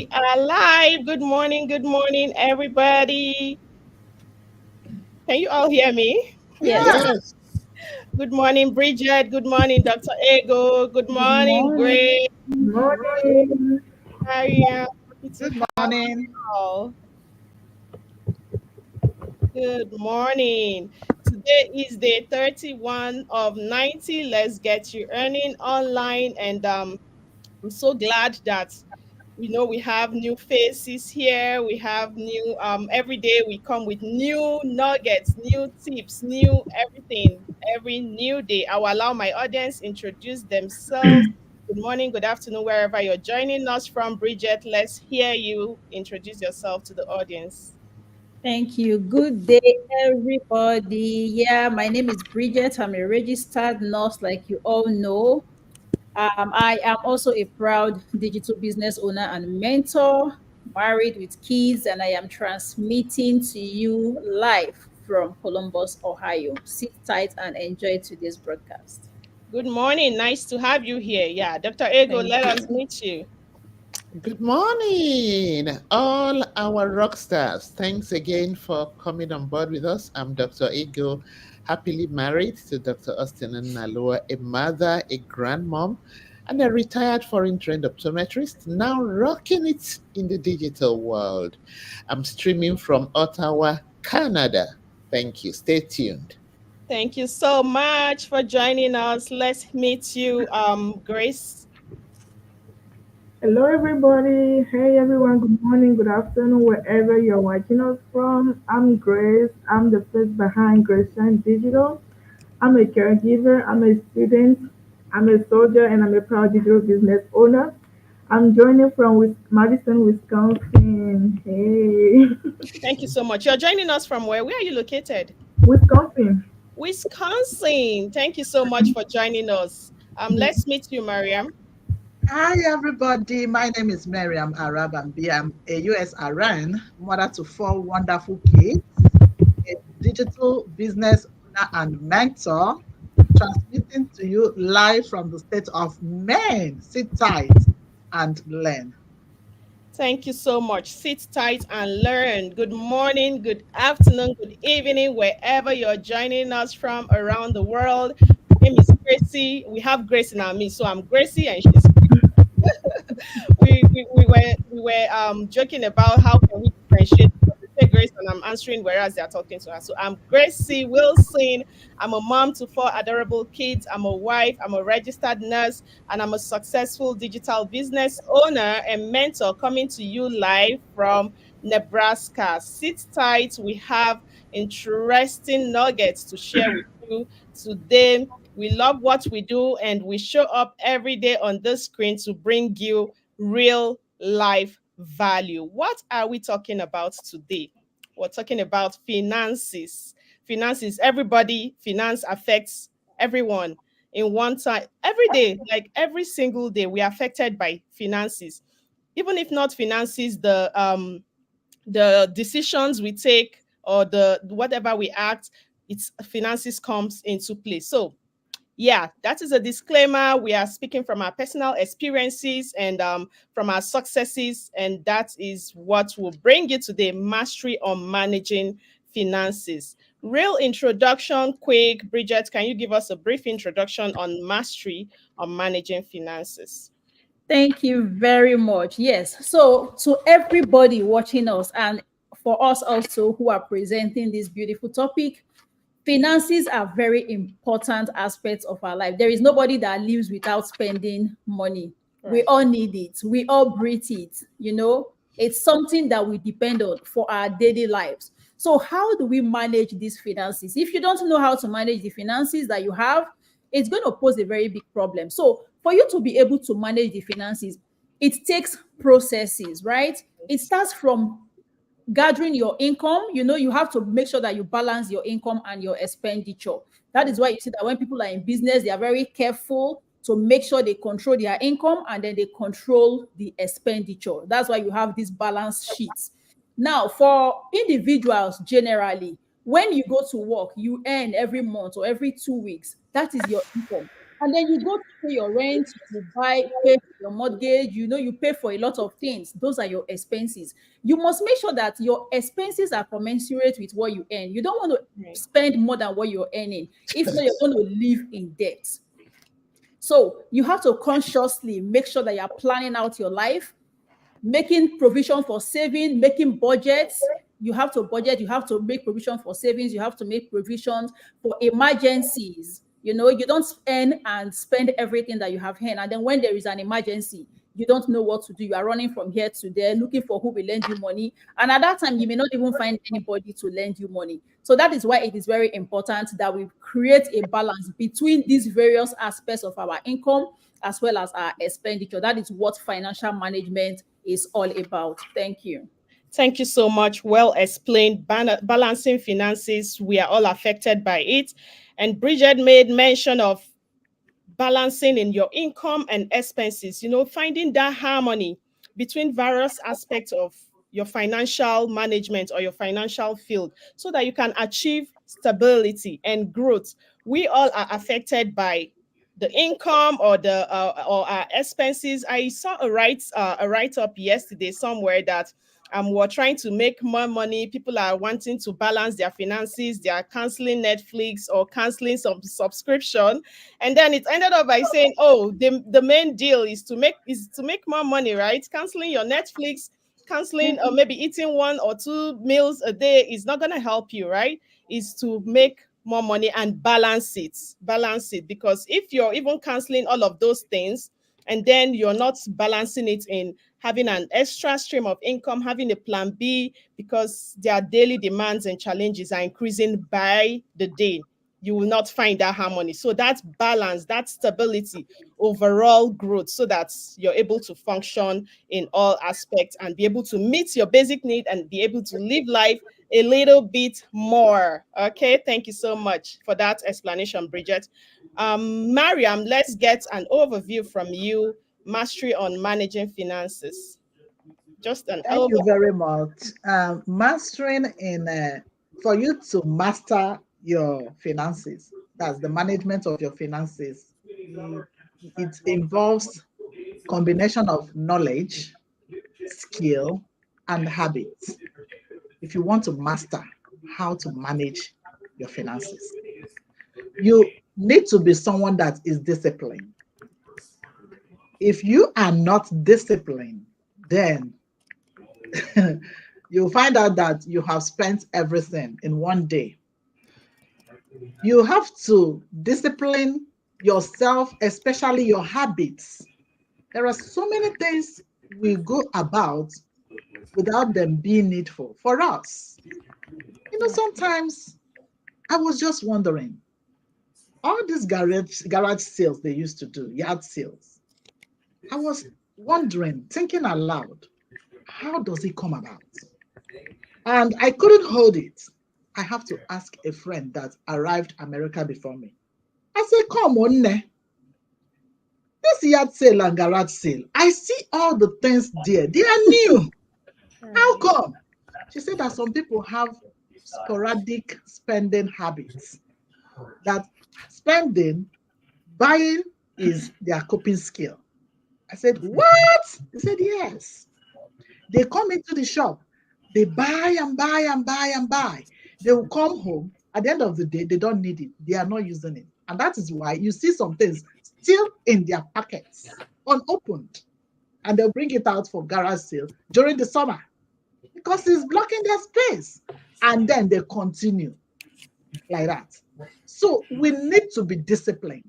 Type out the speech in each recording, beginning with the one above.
We are live. Good morning, everybody. Can you all hear me? Yes. Yes. Good morning, Bridget. Good morning, Dr. Ego. Good Good morning, morning. Grace. Morning. Mariam. Happy to Good have you morning. all. Good morning. Today is day 31 of 90. Let's get you earning online. And I'm so glad that we have new faces here. We have new every day we come with new nuggets, new tips, new everything. Every new day I will allow my audience introduce themselves. Good morning, good afternoon, wherever you're joining us from. Bridget, let's hear you introduce yourself to the audience. Thank you. Good day, everybody. Yeah, my name is Bridget. I'm a registered nurse, like you all know. I am also a proud digital business owner and mentor, married with kids, and I am transmitting to you live from Columbus, Ohio. Sit tight and enjoy today's broadcast. Good morning, nice to have you here. Yeah, Dr. Ego, Thank let us you. meet you. Good morning, all our rock stars. Thanks again for coming on board with us. I'm Dr. Ego, happily married to Dr. Austin and Nalua, a mother, a grandmom, and a retired foreign trained optometrist, now rocking it in the digital world. I'm streaming from Ottawa, Canada. Thank you. Stay tuned. Thank you so much for joining us. Let's meet you, Grace. Hello, everybody. Hey, everyone. Good morning, good afternoon, wherever you're watching us from. I'm Grace. I'm the face behind Grace Shine Digital. I'm a caregiver. I'm a student. I'm a soldier, and I'm a proud digital business owner. I'm joining from Madison, Wisconsin. Hey, Thank you so much. You're joining us from where? Where are you located? Wisconsin. Wisconsin. Thank you so much for joining us. Let's meet you, Mariam. Hi, everybody. My name is Miriam Arabambi. I'm a US RN, mother to four wonderful kids, a digital business owner and mentor, transmitting to you live from the state of Maine. Sit tight and learn. Thank you so much. Sit tight and learn. Good morning, good afternoon, good evening, wherever you're joining us from around the world. My name is Gracie. We have Grace in our midst. So I'm Gracie and she's we were joking about how can we differentiate because they say Grace and I'm answering whereas they're talking to her. So I'm Gracie Wilson. I'm a mom to four adorable kids. I'm a wife. I'm a registered nurse, and I'm a successful digital business owner and mentor coming to you live from Nebraska. Sit tight. We have interesting nuggets to share with you today. We love what we do, and we show up every day on this screen to bring you real life value. What are we talking about today? We're talking about finances. Finances, everybody, finance affects everyone in one time. Every day, like every single day, we are affected by finances. Even if not finances, the decisions we take or the whatever we act, its finances comes into play. So yeah, that is a disclaimer. We are speaking from our personal experiences and from our successes, and that is what will bring you today: mastery on managing finances. Real introduction, quick. Bridget, can you give us a brief introduction on mastery on managing finances? Thank you very much. Yes. So, to everybody watching us, and for us also who are presenting this beautiful topic, finances are very important aspects of our life. There is nobody that lives without spending money. We Right. all need it. We all breathe it. It's something that we depend on for our daily lives. So, how do we manage these finances? If you don't know how to manage the finances that you have, it's going to pose a very big problem. So, for you to be able to manage the finances, it takes processes, right? It starts from gathering your income. You have to make sure that you balance your income and your expenditure. That is why you see that when people are in business, they are very careful to make sure they control their income and then they control the expenditure. That's why you have these balance sheets. Now, for individuals generally, when you go to work, you earn every month or every 2 weeks. That is your income. And then you go to pay your rent, you pay for your mortgage, you pay for a lot of things. Those are your expenses. You must make sure that your expenses are commensurate with what you earn. You don't want to Right. spend more than what you're earning. If not, you're going to live in debt. So you have to consciously make sure that you're planning out your life, making provision for saving, making budgets. You have to budget, you have to make provision for savings, you have to make provisions for emergencies. You don't earn and spend everything that you have earned. And then when there is an emergency, you don't know what to do. You are running from here to there, looking for who will lend you money. And at that time, you may not even find anybody to lend you money. So that is why it is very important that we create a balance between these various aspects of our income as well as our expenditure. That is what financial management is all about. Thank you. Thank you so much. Well explained. Balancing finances, we are all affected by it. And Bridget made mention of balancing in your income and expenses, finding that harmony between various aspects of your financial management or your financial field so that you can achieve stability and growth. We all are affected by the income or the or our expenses. I saw a write up yesterday somewhere that we're trying to make more money. People are wanting to balance their finances. They are canceling Netflix or canceling some subscription, and then it ended up by saying, "Oh, the main deal is to make more money, right? Canceling your Netflix, canceling or maybe eating 1 or 2 meals a day is not going to help you, right? Is to make more money and balance it because if you're even canceling all of those things and then you're not balancing it in having an extra stream of income, having a plan B, because their daily demands and challenges are increasing by the day, you will not find that harmony. So that balance, that stability, overall growth, so that you're able to function in all aspects and be able to meet your basic need and be able to live life a little bit more. Okay, thank you so much for that explanation, Bridget. Mariam, let's get an overview from you. Mastery on managing finances. Just an Thank you overview. very much. Mastering for you to master your finances, that's the management of your finances. It involves combination of knowledge, skill, and habits. If you want to master how to manage your finances, you need to be someone that is disciplined. If you are not disciplined, then you'll find out that you have spent everything in one day. You have to discipline yourself, especially your habits. There are so many things we go about without them being needful for us. Sometimes I was just wondering, all these garage sales they used to do, yard sales, I was wondering, thinking aloud, how does it come about? And I couldn't hold it. I have to ask a friend that arrived America before me. I said, come on, this yard sale and garage sale, I see all the things there. They are new. How come? She said that some people have sporadic spending habits. That spending, buying is their coping skill. I said, what? He said, yes. They come into the shop, they buy and buy and buy and buy. They will come home. At the end of the day, they don't need it. They are not using it. And that is why you see some things still in their pockets, unopened. And they'll bring it out for garage sale during the summer because it's blocking their space. And then they continue like that. So we need to be disciplined.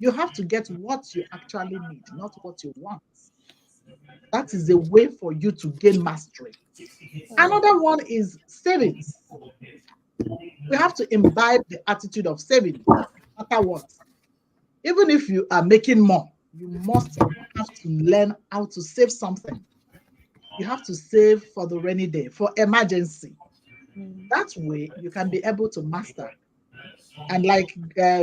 You have to get what you actually need, not what you want. That is a way for you to gain mastery. Another one is savings. We have to imbibe the attitude of saving, no matter what. Even if you are making more, you must have to learn how to save something. You have to save for the rainy day, for emergency. That way, you can be able to master. And like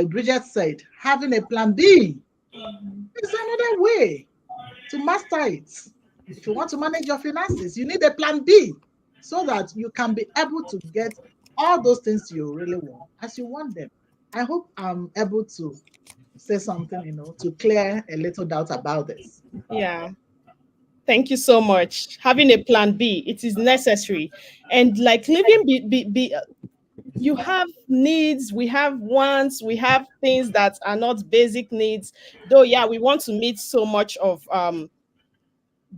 Bridget said, having a plan B is another way to master it. If you want to manage your finances, you need a plan B so that you can be able to get all those things you really want as you want them. I hope I'm able to say something, to clear a little doubt about this. Yeah. Thank you so much. Having a plan B, it is necessary. And like living you have needs, we have wants, we have things that are not basic needs. Though yeah, we want to meet so much of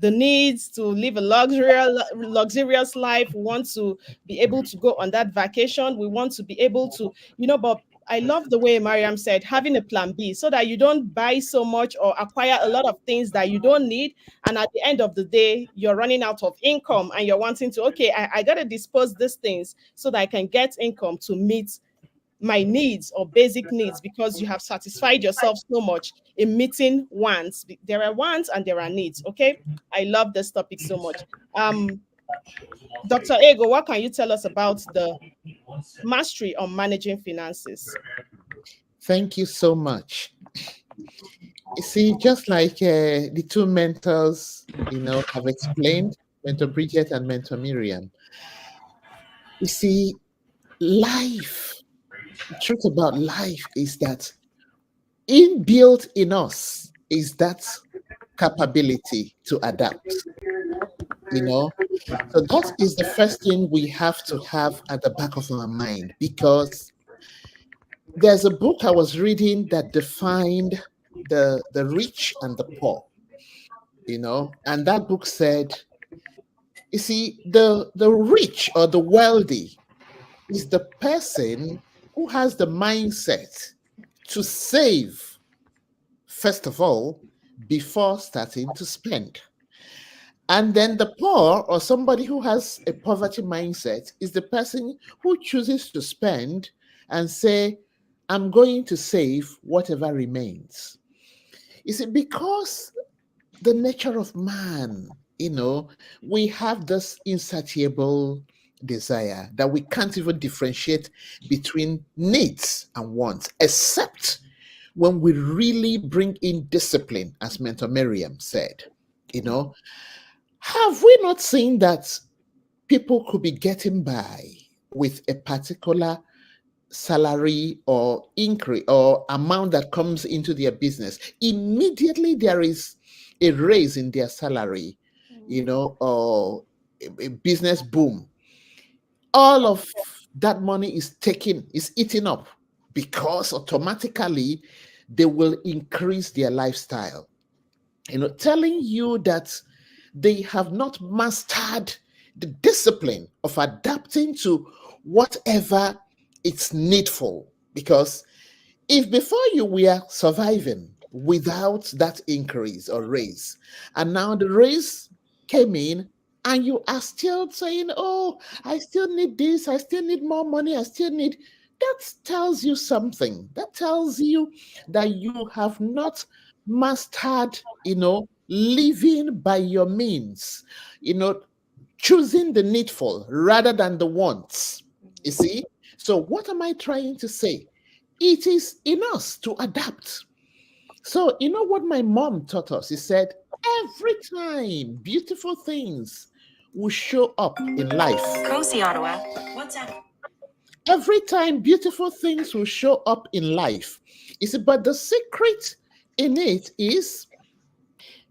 the needs to live a luxurious life. We want to be able to go on that vacation. We want to be able to, but I love the way Mariam said, having a plan B so that you don't buy so much or acquire a lot of things that you don't need. And at the end of the day, you're running out of income and you're wanting to, okay, I got to dispose these things so that I can get income to meet my needs or basic needs, because you have satisfied yourself so much in meeting wants. There are wants and there are needs. Okay. I love this topic so much. Dr. Ego, what can you tell us about the mastery on managing finances? Thank you so much. You see, just like the two mentors, have explained, Mentor Bridget and Mentor Miriam, you see, life, the truth about life is that inbuilt in us is that capability to adapt. So that is the first thing we have to have at the back of our mind, because there's a book I was reading that defined the rich and the poor, and that book said, you see, the rich or the wealthy is the person who has the mindset to save, first of all, before starting to spend. And then the poor, or somebody who has a poverty mindset, is the person who chooses to spend and say, I'm going to save whatever remains. You see, because the nature of man, we have this insatiable desire that we can't even differentiate between needs and wants, except when we really bring in discipline, as Mentor Miriam said. Have we not seen that people could be getting by with a particular salary or increase or amount that comes into their business? Immediately there is a raise in their salary, or a business boom. All of that money is eaten up, because automatically they will increase their lifestyle. Telling you that they have not mastered the discipline of adapting to whatever it's needful. Because if before you were surviving without that increase or raise, and now the raise came in, and you are still saying, oh, I still need this, I still need more money, I still need, that tells you something. That tells you that you have not mastered, living by your means, choosing the needful rather than the wants. You see? So what am I trying to say? It is in us to adapt. So you know what my mom taught us? She said, every time beautiful things will show up in life. Cozy Ottawa. What's up? Every time beautiful things will show up in life. You see, but the secret in it is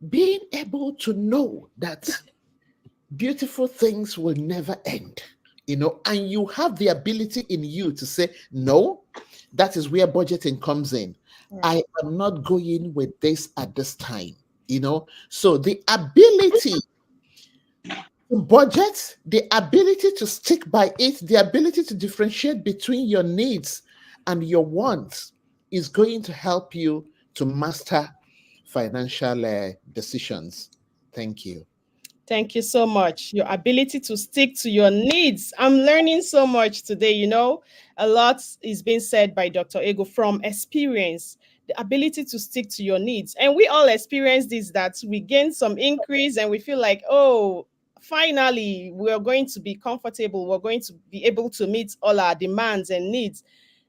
being able to know that beautiful things will never end, and you have the ability in you to say, no, that is where budgeting comes in. I am not going with this at this time, So the ability to budget, the ability to stick by it, the ability to differentiate between your needs and your wants is going to help you to master financial decisions. Thank you. Thank you so much. Your ability to stick to your needs. I'm learning so much today. A lot is being said by Dr. Ego from experience. The ability to stick to your needs. And we all experience this, that we gain some increase and we feel like, oh, finally, we're going to be comfortable. We're going to be able to meet all our demands and needs.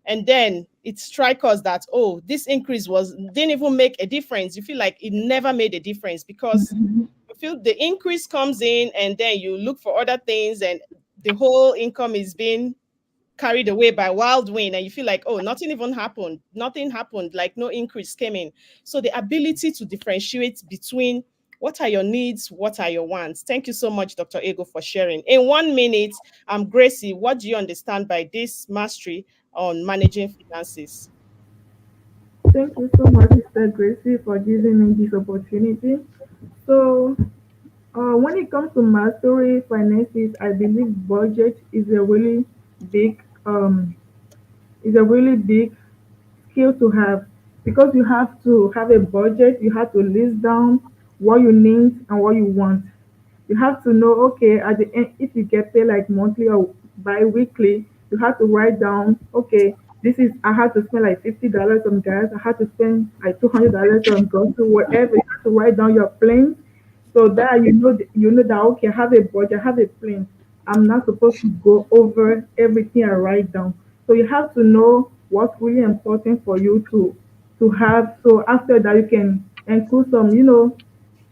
And then it strikes us that, oh, this increase didn't even make a difference. You feel like it never made a difference, because you feel the increase comes in and then you look for other things and the whole income is being carried away by wild wind and you feel like, oh, nothing even happened, nothing happened, like no increase came in. So the ability to differentiate between what are your needs, what are your wants. Thank you so much, Dr. Ego, for sharing. In 1 minute, Gracie, what do you understand by this mastery on managing finances? Thank you so much, Sister Gracie, for giving me this opportunity. So, when it comes to mastery finances, I believe budget big um is a really big skill to have, because you have to have a budget. You have to list down what you need and what you want. You have to know, okay, at the end, if you get paid like monthly or bi-weekly, you have to write down, okay, this is, I had to spend like $50 on gas, I had to spend like $200 on grocery, whatever. You have to write down your plans, so that you know that, okay, I have a budget, I have a plan. I'm not supposed to go over everything I write down. So you have to know what's really important for you to have. So after that, you can include some,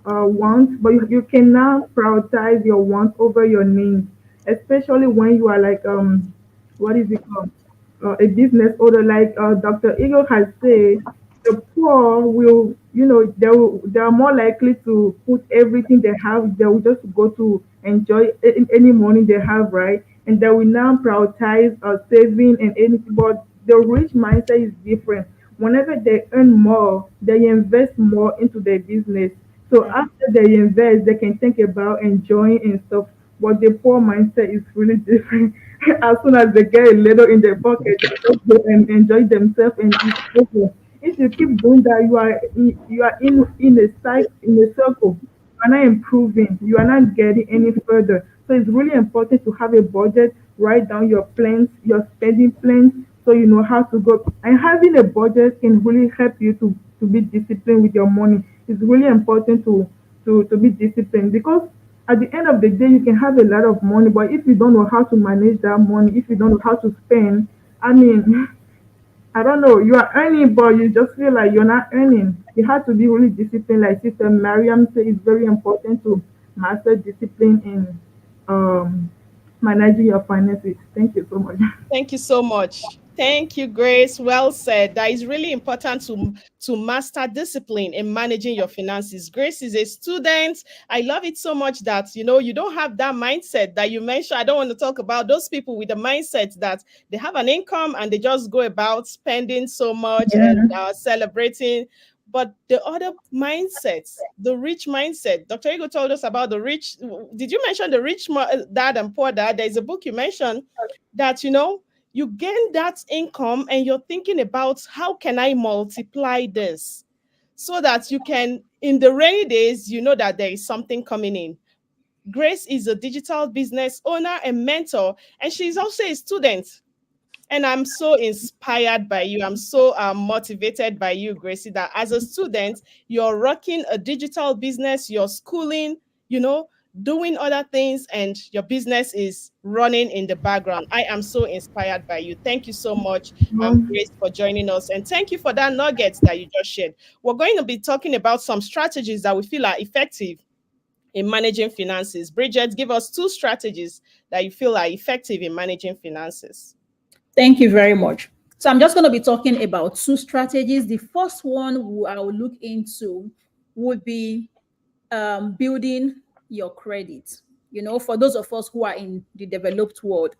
wants, but you can now prioritize your wants over your needs, especially when you are like, what is it called? A business owner, like Dr. Eagle has said, the poor will, they are more likely to put everything they have. They will just go to enjoy any money they have, right? And they will now prioritize saving and anything. But the rich mindset is different. Whenever they earn more, they invest more into their business. So Mhm. after they invest, they can think about enjoying and stuff. But the poor mindset is really different. As soon as they get a little in their pocket, they just go and enjoy themselves and it's over. If you keep doing that, you are in a circle. You are not improving. You are not getting any further. So it's really important to have a budget. Write down your plans, your spending plans, so you know how to go. And having a budget can really help you to be disciplined with your money. It's really important to be disciplined, because at the end of the day, you can have a lot of money, but if you don't know how to manage that money, if you don't know how to spend, I mean, I don't know, you are earning, but you just feel like you're not earning. You have to be really disciplined. Like Sister Mariam said, it's very important to master discipline in managing your finances. Thank you so much. Thank you so much. Thank you, Grace. Well said. That is really important to master discipline in managing your finances. Grace is a student. I love it so much that you don't have that mindset that you mentioned. I don't want to talk about those people with the mindset that they have an income and they just go about spending so much and Yeah. celebrating. But the other mindsets, the rich mindset, Dr. Ego told us about the rich. Did you mention the rich dad and poor dad? There's a book you mentioned that you gain that income and you're thinking about how can I multiply this so that you can, in the rainy days, you know that there is something coming in. Grace is a digital business owner and mentor, and she's also a student. And I'm so inspired by you. I'm so motivated by you, Gracie, that as a student, you're rocking a digital business, you're schooling, you know, doing other things, and your business is running in the background. I am so inspired by you. Thank you so much, Um, Grace, for joining us. And thank you for that nuggets that you just shared. We're going to be talking about some strategies that we feel are effective in managing finances. Bridget, give us 2 strategies that you feel are effective in managing finances. Thank you very much. So I'm just going to be talking about 2 strategies. The first one I will look into would be building your credit. For those of us who are in the developed world,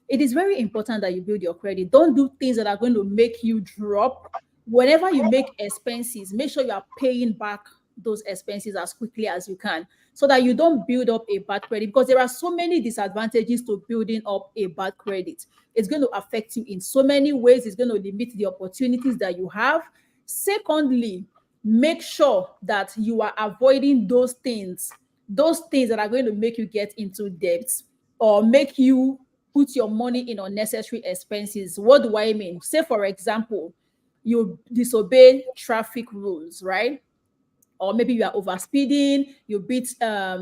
it is very important that you build your credit. Don't do things that are going to make you drop. Whenever you make expenses, make sure you are paying back those expenses as quickly as you can, so that you don't build up a bad credit, because there are so many disadvantages to building up a bad credit. It's going to affect you in so many ways. It's going to limit the opportunities that you have. Secondly, make sure that you are avoiding those things that are going to make you get into debt or make you put your money in unnecessary expenses. What do I mean? Say, for example, you disobey traffic rules, right? Or maybe you are overspeeding, you beat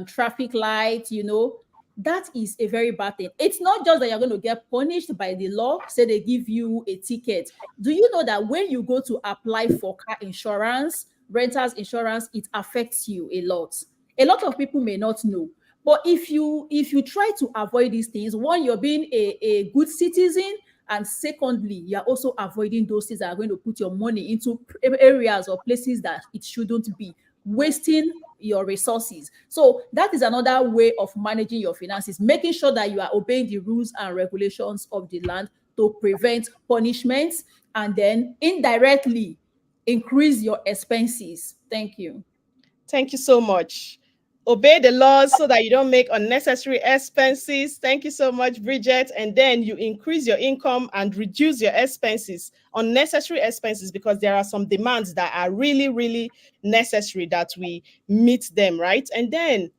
traffic lights, that is a very bad thing. It's not just that you're going to get punished by the law, say they give you a ticket. Do you know that when you go to apply for car insurance, renters insurance, it affects you a lot? A lot of people may not know. But if you try to avoid these things, one, you're being a good citizen, And secondly, you're also avoiding those things that are going to put your money into areas or places that it shouldn't be, wasting your resources. So that is another way of managing your finances, making sure that you are obeying the rules and regulations of the land to prevent punishments, and then indirectly increase your expenses. Thank you. Thank you so much. Obey the laws so that you don't make unnecessary expenses. Thank you so much, Bridget. And then you increase your income and reduce your expenses, unnecessary expenses, because there are some demands that are really, really necessary that we meet them, right? And then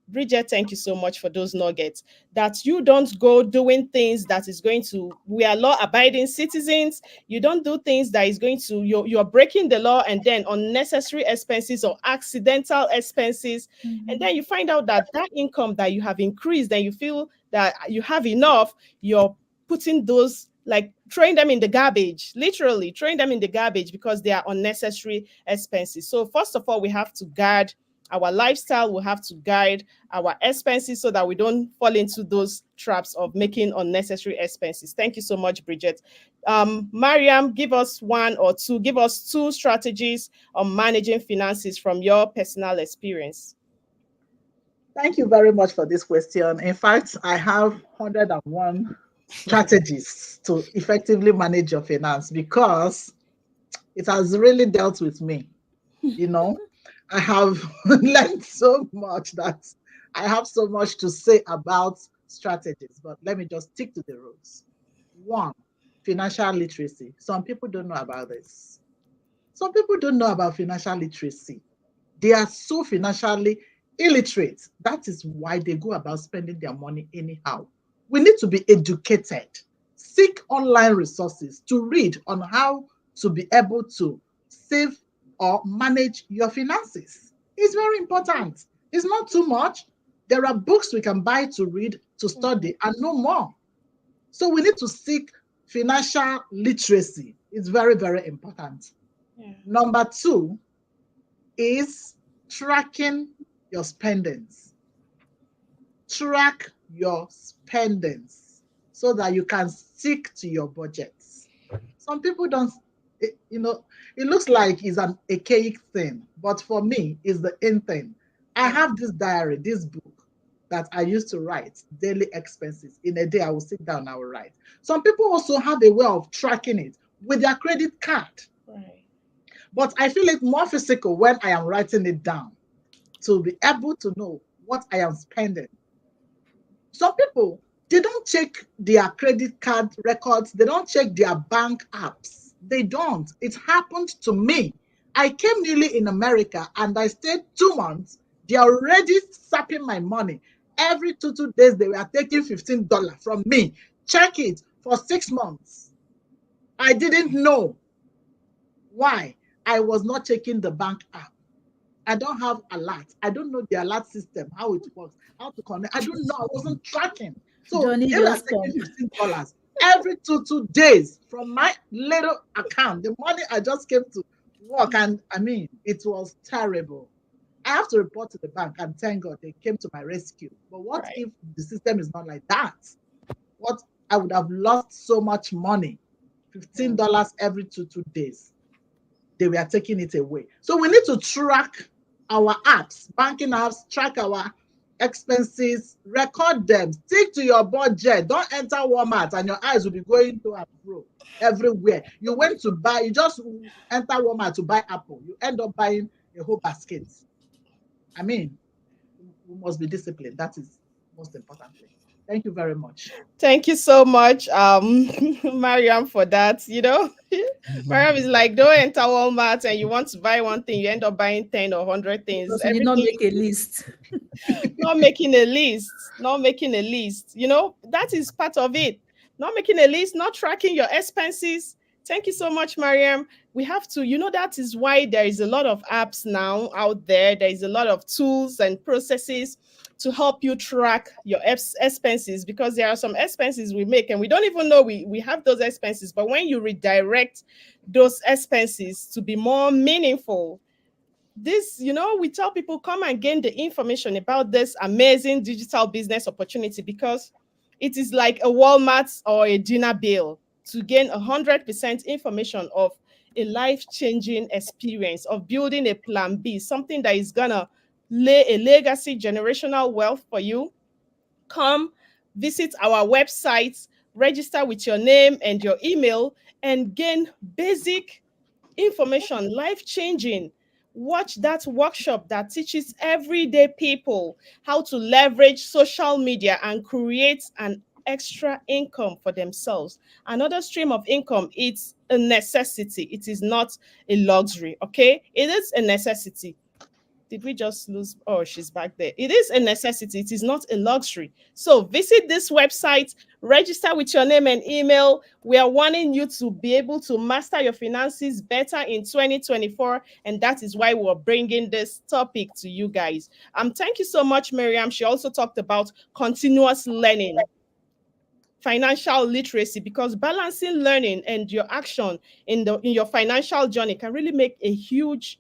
Bridget, thank you so much for those nuggets. That you don't go doing things that is going to, we are law abiding citizens. You don't do things that is going to, you're breaking the law, and then unnecessary expenses or accidental expenses. And then you find out that that income that you have increased, and you feel that you have enough, you're putting those, like throwing them in the garbage, literally throwing them in the garbage because they are unnecessary expenses. So first of all, we have to guard our lifestyle, will have to guide our expenses so that we don't fall into those traps of making unnecessary expenses. Thank you so much, Bridget. Mariam, give us two strategies on managing finances from your personal experience. Thank you very much for this question. In fact, I have 101 strategies to effectively manage your finance because it has really dealt with me. You know, I have learned so much that I have so much to say about strategies, but let me just stick to the rules. One, financial literacy. Some people don't know about this. Some people don't know about financial literacy. They are so financially illiterate. That is why they go about spending their money anyhow. We need to be educated. Seek online resources to read on how to be able to save or manage your finances. It's very important. It's not too much. There are books we can buy to read, to study, and no more. So we need to seek financial literacy. It's very, very important. Yeah. Number two is tracking your spendings. Track your spendings so that you can stick to your budgets. Some people don't, it looks like it's an archaic thing, but for me, it's the in thing. I have this diary, this book that I used to write daily expenses. In a day, I will sit down, I will write. Some people also have a way of tracking it with their credit card. Right. But I feel it more physical when I am writing it down to be able to know what I am spending. Some people, they don't check their credit card records. They don't check their bank apps. They don't. It happened to me. I came newly in America and I stayed 2 months. They are already sapping my money. Every two days, they were taking $15 from me. Check it for 6 months. I didn't know. Why? I was not checking the bank app. I don't have alert. I don't know the alert system, how it works, how to connect. I don't know. I wasn't tracking. So Johnny they were just taking $15 every two days from my little account. The money I just came to work, and I mean, it was terrible. I have to report to the bank, and thank God they came to my rescue. But what Right. if the system is not like that? What, I would have lost so much money, $15 every two days. They were taking it away. So we need to track our apps, banking apps, track our expenses, record them, stick to your budget. Don't enter Walmart and your eyes will be going to and fro everywhere. You went to buy, you just enter Walmart to buy apple. You end up buying a whole basket. I mean, we must be disciplined. That is most importantly. Thank you very much. Thank you so much, Mariam, for that. Mariam is like, don't enter Walmart and you want to buy one thing, you end up buying 10 or 100 things. because you did not Everything, make a list. not making a list, not making a list. That is part of it. Not making a list, not tracking your expenses. Thank you so much, Mariam. We have to, that is why there is a lot of apps now out there. There is a lot of tools and processes to help you track your expenses, because there are some expenses we make and we don't even know we have those expenses. But when you redirect those expenses to be more meaningful, we tell people, come and gain the information about this amazing digital business opportunity, because it is like a Walmart or a dinner bill. to gain 100% information of a life-changing experience of building a plan B, something that is gonna lay a legacy generational wealth for you, come visit our website, register with your name and your email, and gain basic information, life changing. Watch that workshop that teaches everyday people how to leverage social media and create an extra income for themselves. Another stream of income, it's a necessity. It is not a luxury, okay? It is a necessity. Did we just lose? Oh, she's back there. It is a necessity. It is not a luxury. So visit this website, register with your name and email. We are wanting you to be able to master your finances better in 2024. And that is why we're bringing this topic to you guys. Thank you so much, Miriam. She also talked about continuous learning, financial literacy, because balancing learning and your action in your financial journey can really make a huge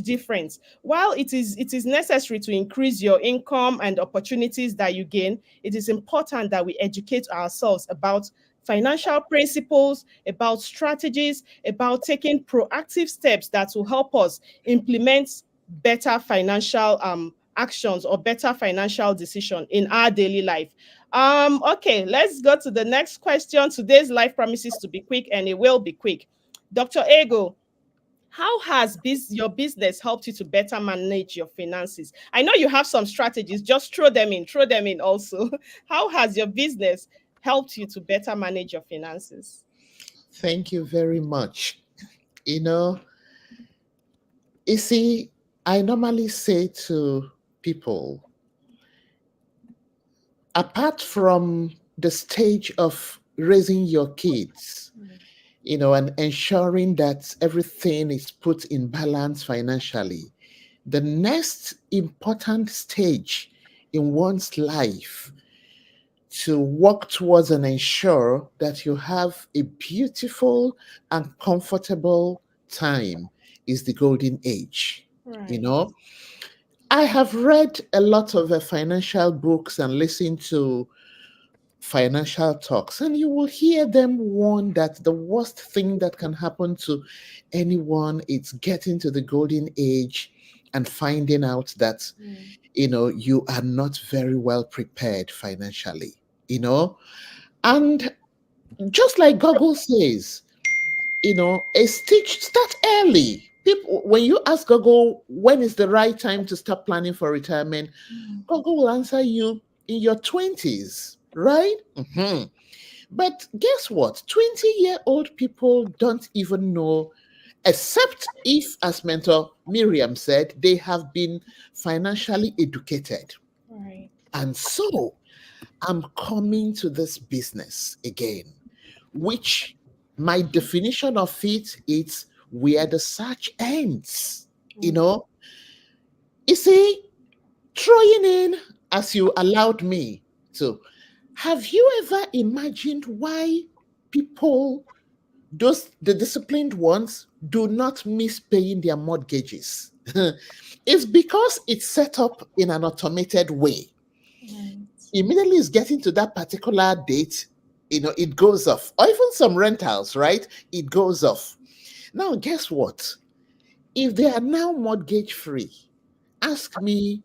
difference. While it is necessary to increase your income and opportunities that you gain, it is important that we educate ourselves about financial principles, about strategies, about taking proactive steps that will help us implement better financial actions or better financial decision in our daily life. Okay, let's go to the next question. Today's life promises to be quick, and it will be quick. Dr. Ego, how has your business helped you to better manage your finances? I know you have some strategies, just throw them in also. How has your business helped you to better manage your finances? Thank you very much. You see, I normally say to people, apart from the stage of raising your kids, and ensuring that everything is put in balance financially, the next important stage in one's life to work towards and ensure that you have a beautiful and comfortable time is the golden age. Right. I have read a lot of financial books and listened to financial talks, and you will hear them warn that the worst thing that can happen to anyone is getting to the golden age and finding out that you are not very well prepared financially. And just like Google says, a stitch start early. People, when you ask Google when is the right time to start planning for retirement, Google will answer you in your 20s, right? But guess what? 20-year-old people don't even know, except if, as mentor Miriam said, they have been financially educated. Right. And so I'm coming to this business again, which my definition of it is where the search ends. You see, throwing in, as you allowed me to, have you ever imagined why people, the disciplined ones, do not miss paying their mortgages? It's because it's set up in an automated way. Right. Immediately it's getting to that particular date, it goes off. Or even some rentals, right? It goes off. Now, guess what? If they are now mortgage free, ask me,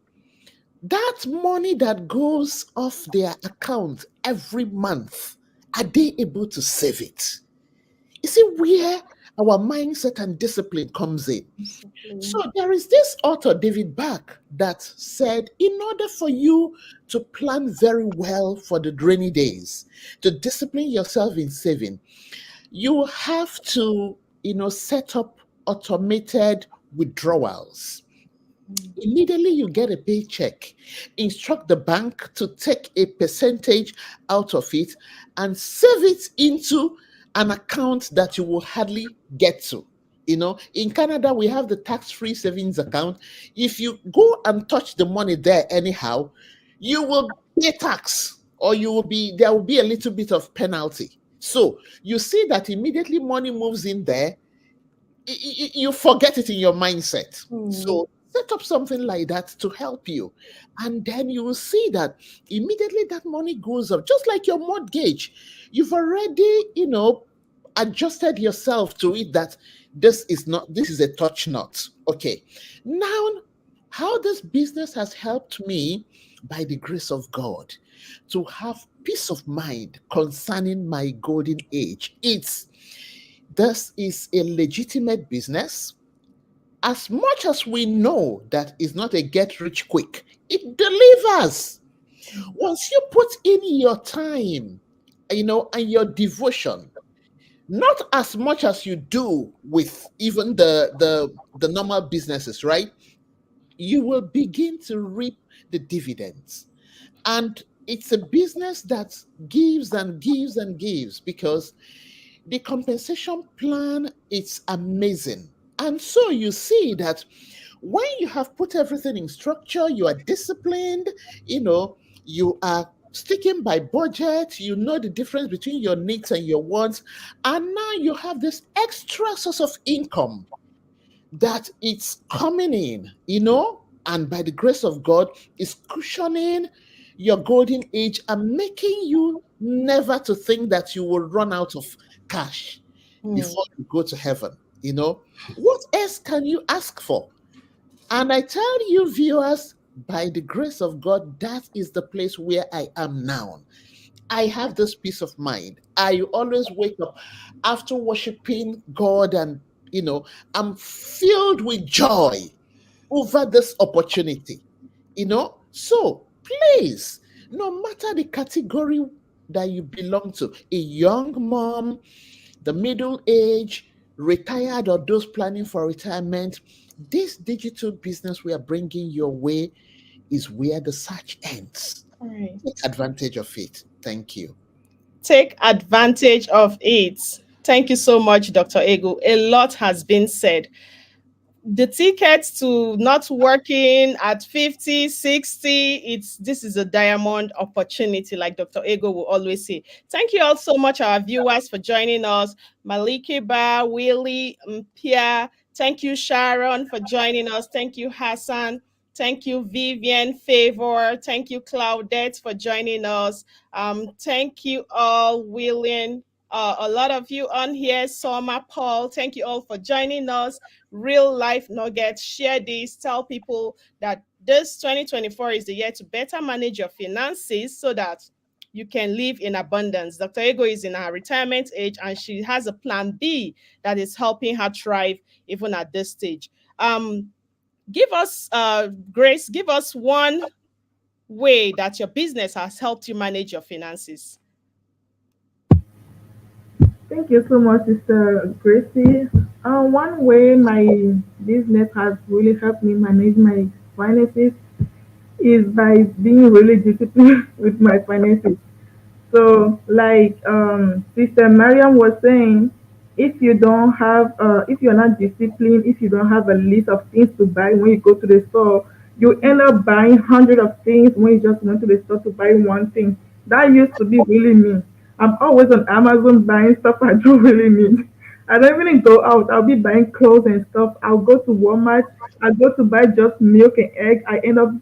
that money that goes off their account every month, are they able to save it? You see where our mindset and discipline comes in. So there is this author, David Bach, that said, in order for you to plan very well for the rainy days, to discipline yourself in saving, you have to, set up automated withdrawals. Immediately you get a paycheck, instruct the bank to take a percentage out of it and save it into an account that you will hardly get to. In Canada, we have the tax-free savings account. If you go and touch the money there anyhow, you will pay tax, or there will be a little bit of penalty. So you see that immediately money moves in there, you forget it in your mindset. So Set up something like that to help you. And then you will see that immediately that money goes up, just like your mortgage. You've already, adjusted yourself to it that this is a touch not. Okay. Now, how this business has helped me by the grace of God to have peace of mind concerning my golden age. This is a legitimate business. As much as we know that it's not a get rich quick, it delivers. Once you put in your time, and your devotion, not as much as you do with even the normal businesses, right? You will begin to reap the dividends. And it's a business that gives and gives and gives because the compensation plan is amazing. And so you see that when you have put everything in structure, you are disciplined, you are sticking by budget, you know the difference between your needs and your wants, and now you have this extra source of income that it's coming in, and by the grace of God, is cushioning your golden age and making you never to think that you will run out of cash Hmm. before you go to heaven. What else can you ask for? And I tell you, viewers, by the grace of God, that is the place where I am now. I have this peace of mind. I always wake up after worshiping God, and I'm filled with joy over this opportunity. So please, no matter the category that you belong to, a young mom, the middle age, retired, or those planning for retirement, this digital business we are bringing your way is where the search ends. All right. Take advantage of it. Thank you. Take advantage of it. Thank you so much, Dr. Ego. A lot has been said. The tickets to not working at 50, 60, this is a diamond opportunity, like Dr. Ego will always say. Thank you all so much, our viewers, for joining us. Maliki Ba, Willie, Pia. Thank you, Sharon, for joining us. Thank you, Hassan. Thank you, Vivian, Favor. Thank you, Claudette, for joining us. Thank you all, William. A lot of you on here, Soma, Paul. Thank you all for joining us. Real life nuggets. Share this. Tell people that this 2024 is the year to better manage your finances so that you can live in abundance. Dr. Ego is in her retirement age and she has a plan B that is helping her thrive even at this stage. Give us, Grace, give us one way that your business has helped you manage your finances. Thank you so much, Sister Gracie. One way my business has really helped me manage my finances is by being really disciplined with my finances. So, like Sister Mariam was saying, if you're not disciplined, if you don't have a list of things to buy when you go to the store, you end up buying hundreds of things when you just went to the store to buy one thing. That used to be really me. I'm always on Amazon buying stuff I don't really need. I don't even go out. I'll be buying clothes and stuff. I'll go to Walmart. I go to buy just milk and egg. I end up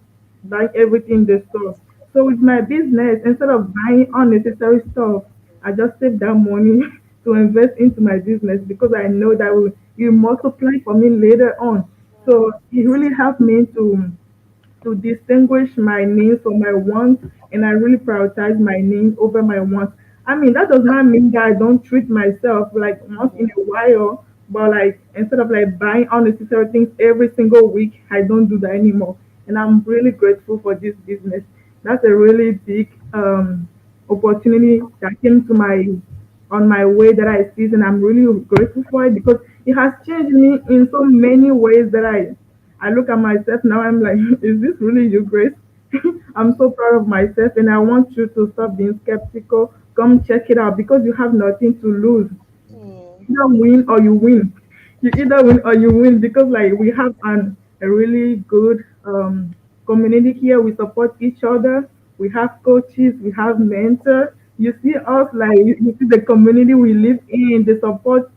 buying everything in the store. So with my business, instead of buying unnecessary stuff, I just save that money to invest into my business because I know that will multiply for me later on. So it really helped me to distinguish my needs from my wants, and I really prioritize my needs over my wants. I mean, that does not mean that I don't treat myself like once in a while, but like instead of like buying unnecessary things every single week, I don't do that anymore. And I'm really grateful for this business. That's a really big opportunity that came to my on my way that I see, and I'm really grateful for it because it has changed me in so many ways that I look at myself now. I'm like, is this really you, Grace? I'm so proud of myself, and I want you to stop being skeptical. Come check it out because you have nothing to lose. Hmm. Either win or you win. You either win or you win because like we have a really good community here. We support each other. We have coaches. We have mentors. You see us like you see the community we live in. The support.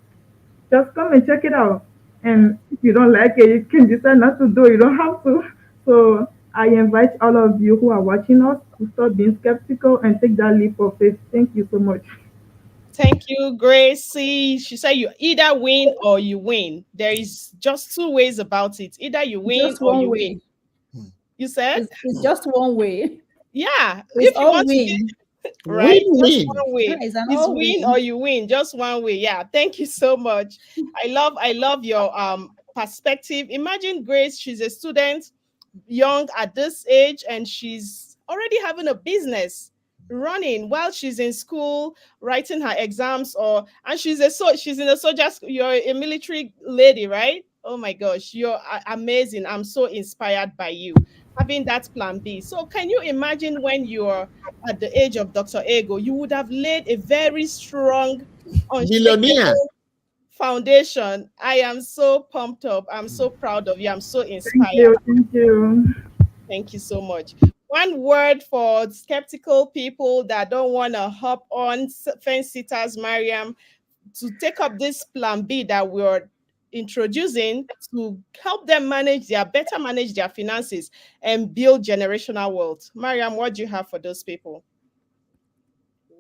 Just come and check it out. And if you don't like it, you can decide not to do it. You don't have to. So I invite all of you who are watching us to stop being skeptical and take that leap of faith. Thank you so much. Thank you, Gracie. She said you either win or you win. There is just two ways about it. Either you win Just or one you win. way. You said? It's just one way. Yeah. It's If you all want to give, win. right? Just Win-win. one Yeah, way. it's an It's all win or win. you win. Just one way. Yeah. Thank you so much. I love your perspective. Imagine Grace, she's a student, young at this age, and she's already having a business running while she's in school writing her exams, or and she's in a soldier you're a military lady, right? Oh my gosh, you're amazing. I'm so inspired by you having that plan B. So can you imagine when you're at the age of Dr. Ego, you would have laid a very strong, Millionaire. unshakable foundation. I am so pumped up. I'm so proud of you. I'm so Thank inspired. you. Thank you. Thank you so much. One word for skeptical people that don't want to hop on fence sitters, Mariam, to take up this plan B that we're introducing to help them better manage their finances and build generational wealth. Mariam, what do you have for those people?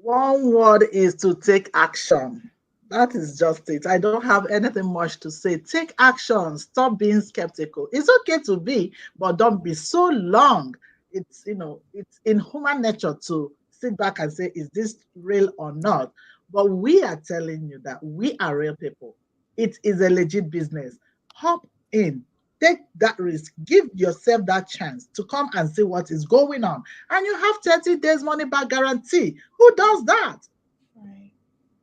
One word is to take action. That is just it. I don't have anything much to say. Take action. Stop being skeptical. It's okay to be, but don't be so long. It's in human nature to sit back and say, is this real or not? But we are telling you that we are real people. It is a legit business. Hop in. Take that risk. Give yourself that chance to come and see what is going on, and you have 30 days money back guarantee. Who does that? Right.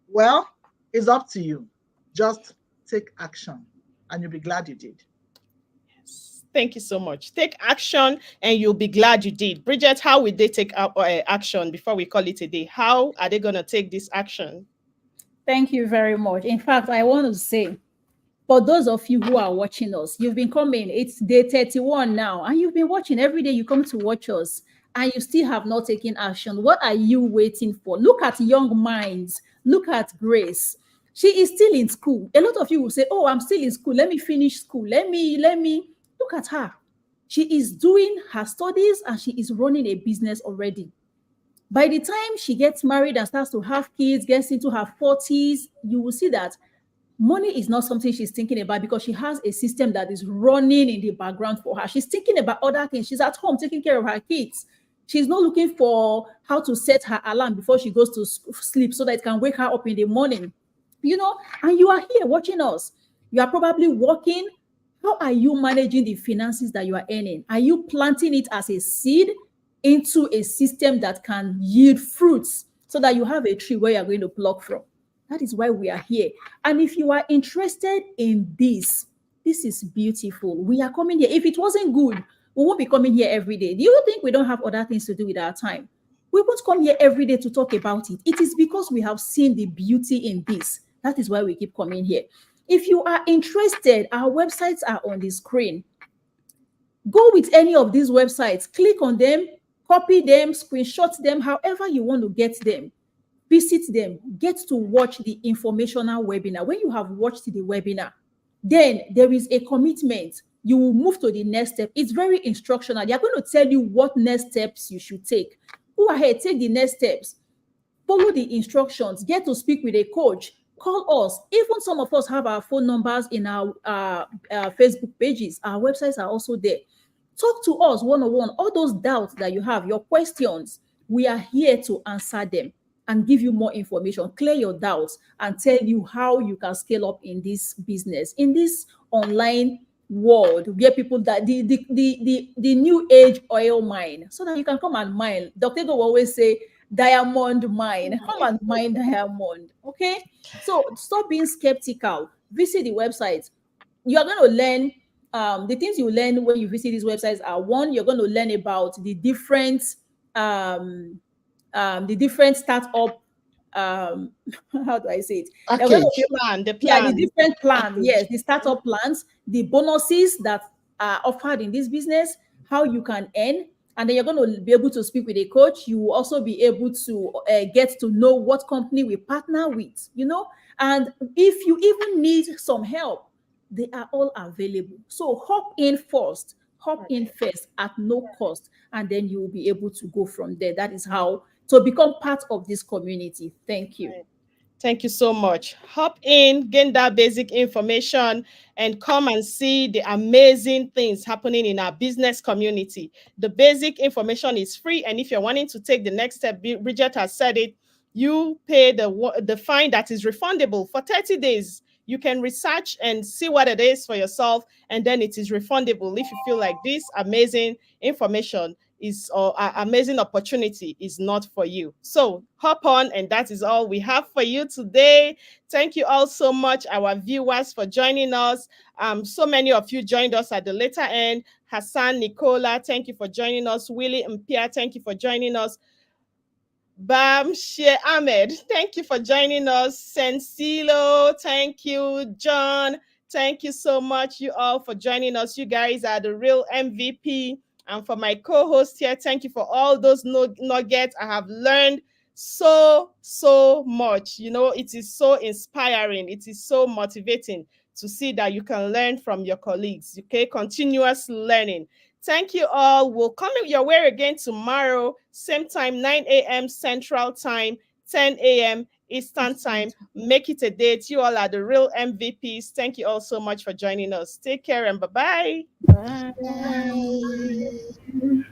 Well, it's up to you. Just take action and you'll be glad you did. Thank you so much. Take action and you'll be glad you did. Bridget, how will they take action before we call it a day? How are they going to take this action? Thank you very much. In fact, I want to say, for those of you who are watching us, you've been coming, it's day 31 now, and you've been watching every day. You come to watch us and you still have not taken action. What are you waiting for? Look at young minds. Look at Grace. She is still in school. A lot of you will say, oh, I'm still in school. Let me finish school. Let me look at her. She is doing her studies and she is running a business already. By the time she gets married and starts to have kids, gets into her 40s, you will see that money is not something she's thinking about because she has a system that is running in the background for her. She's thinking about other things. She's at home taking care of her kids. She's not looking for how to set her alarm before she goes to sleep so that it can wake her up in the morning. And you are here watching us. You are probably working. How are you managing the finances that you are earning? Are you planting it as a seed into a system that can yield fruits so that you have a tree where you're going to pluck from? That is why we are here. And if you are interested in this is beautiful. We are coming here. If it wasn't good, we won't be coming here every day. Do you think we don't have other things to do with our time? We won't come here every day to talk about it. It is because we have seen the beauty in this. That is why we keep coming here. If you are interested, our websites are on the screen. Go with any of these websites, click on them, copy them, screenshot them, however you want to get them. Visit them, get to watch the informational webinar. When you have watched the webinar, then there is a commitment. You will move to the next step. It's very instructional. They're going to tell you what next steps you should take. Go ahead, take the next steps. Follow the instructions. Get to speak with a coach. Call us. Even some of us have our phone numbers in our Facebook pages. Our websites are also there. Talk to us one-on-one. All those doubts that you have, your questions, we are here to answer them and give you more information, clear your doubts, and tell you how you can scale up in this business, in this online world where people that the new age oil mine, so that you can come and mine. Dr. Go always say diamond mine. Come and mine diamond. Okay. So stop being skeptical. Visit the website. You are going to learn the things you learn when you visit these websites are: one, you're going to learn about the different startup how do I say it? They're going to Package. The yeah, the plan. different plans. Package. Yes, the startup plans, the bonuses that are offered in this business, how you can earn, and then you're going to be able to speak with a coach. You will also be able to get to know what company we partner with, and if you even need some help, they are all available. So hop in first, hop in Okay. first at no cost, and then you will be able to go from there. That is how to become part of this community. Thank you. Right. Thank you so much. Hop in, gain that basic information, and come and see the amazing things happening in our business community. The basic information is free, and if you're wanting to take the next step, Bridget has said it, you pay the fine that is refundable for 30 days. You can research and see what it is for yourself, and then it is refundable if you feel like this amazing information is or amazing opportunity is not for you. So hop on, and that is all we have for you today. Thank you all so much, our viewers, for joining us. So many of you joined us at the later end. Hassan, Nicola, thank you for joining us. Willie and Pierre, thank you for joining us. Bam Shea Ahmed, thank you for joining us. Sensilo, thank you. John, thank you so much, you all, for joining us. You guys are the real MVP. And for my co-host here, thank you for all those nuggets. I have learned so much. You know, it is so inspiring. It is so motivating to see that you can learn from your colleagues. Okay, continuous learning. Thank you all. We'll come your way again tomorrow, same time, 9 a.m. Central Time, 10 a.m. Eastern Time. Make it a date. You all are the real MVPs. Thank you all so much for joining us. Take care and bye-bye. Bye. Bye.